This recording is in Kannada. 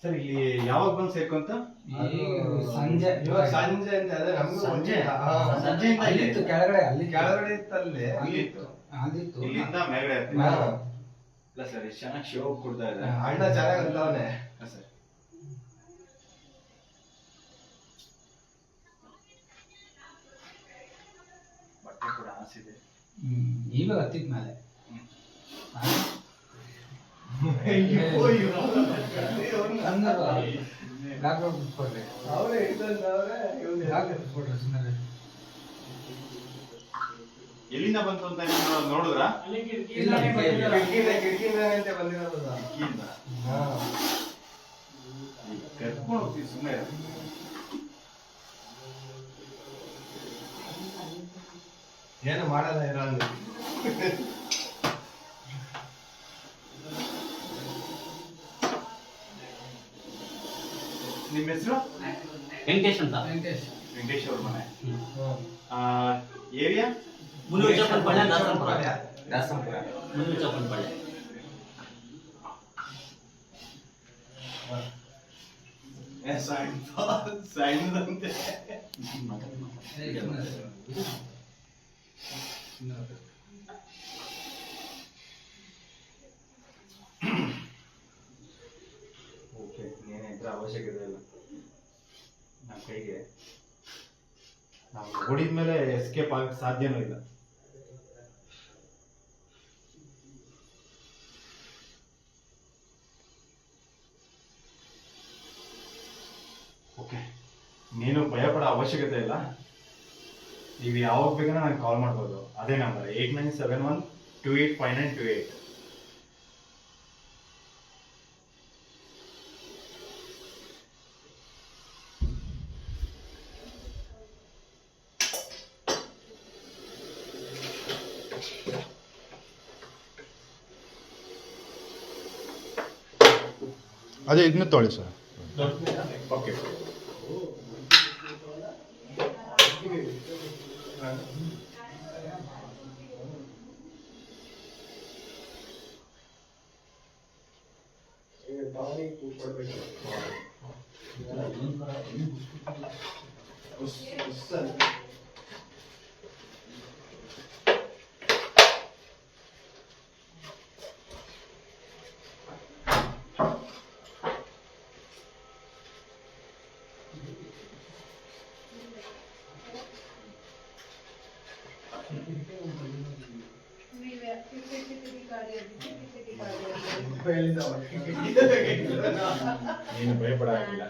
ಸರ್ ಇಲ್ಲಿ ಯಾವಾಗ ಬಂದು ಸೇರ್ಕೊಂತ ಸಂಜೆ ಸಂಜೆ ಅಂತ ಅದೇ ನಮ್ಗೂ ಸಂಜೆ ಸಂಜೆಯಿಂದ ಅಲ್ಲಿತ್ತು ಕೆಳಗಡೆ ಕೆಳಗಡೆ ಇತ್ತಲ್ಲಿ ಅಲ್ಲಿತ್ತು ಇಲ್ಲಿಂದ ಮೇಲ್ಗಡೆ ಇಲ್ಲ ಸರ್ ಎಷ್ಟು ಚೆನ್ನಾಗಿ ಶೋ ಕೊಡ್ತಾ ಇದೆ ಅಣ್ಣ ಚೆನ್ನಾಗಿ ಅಂತವನೆ ಸರ್ ಬಟ್ಟೆ ಕೂಡ ಆಸಿದೆ ಇವಾಗ ಹತ್ತಿದ ಮೇಲೆ ಅವರೇ ಇದ್ದಂದ್ರೆ ಎಲ್ಲಿಂದ ಬಂತು ಅಂತ ಏನಾದ್ರು ನೋಡಿದ್ರಾ ಕಿಟಕಿಯಿಂದ ಅಂತ ಬಂದಿರೋದು ಕಿಟಕಿಯಿಂದ ಕರ್ಕೊಂಡು ಹೋಗ್ತೀವಿ ಸುಮ್ಮನೆ ಏನು ಮಾಡಲ್ಲ ಇರೋಂಗ ನಿಮ್ಮ ಹೆಸರು ವೆಂಕಟೇಶ್ ಅಂತ. ವೆಂಕಟೇಶ್ ಅವ್ರ ಮನೆ ಏರಿಯಾ ಮುನ್ನೂರು ಚಪ್ಪನಪಳ್ಳಿ ದಾಸನಪುರ. ದಾಸನಪುರ ಮುನ್ನೂರು ಚಪ್ಪನಪಳ್ಳಿ. ಸೈನ್ದಂತೆ ಓಕೆ ಏನಿದ್ರ ಅವಶ್ಯಕತೆ ಇಲ್ಲ ನಮ್ಮ ಕೈಗೆ ನಾವು ಓಡಿದ ಮೇಲೆ ಎಸ್ಕೇಪ್ ಆಗಕ್ಕೆ ಸಾಧ್ಯನೂ ಇಲ್ಲ ಓಕೆ ನೀನು ಭಯಪಡೋ ಅವಶ್ಯಕತೆ ಇಲ್ಲ ನೀವು ಯಾವಾಗ ಬೇಕಂದ್ರೆ ನನಗೆ ಕಾಲ್ ಮಾಡ್ಬೋದು ಅದೇ ನಂಬರ್ 8971285928 ಅದೇ ಇದನ್ನ ತೊಳಿ ಸರ್ ಓಕೆ ನೀನು ಭಯಪಡಾಗಿಲ್ಲ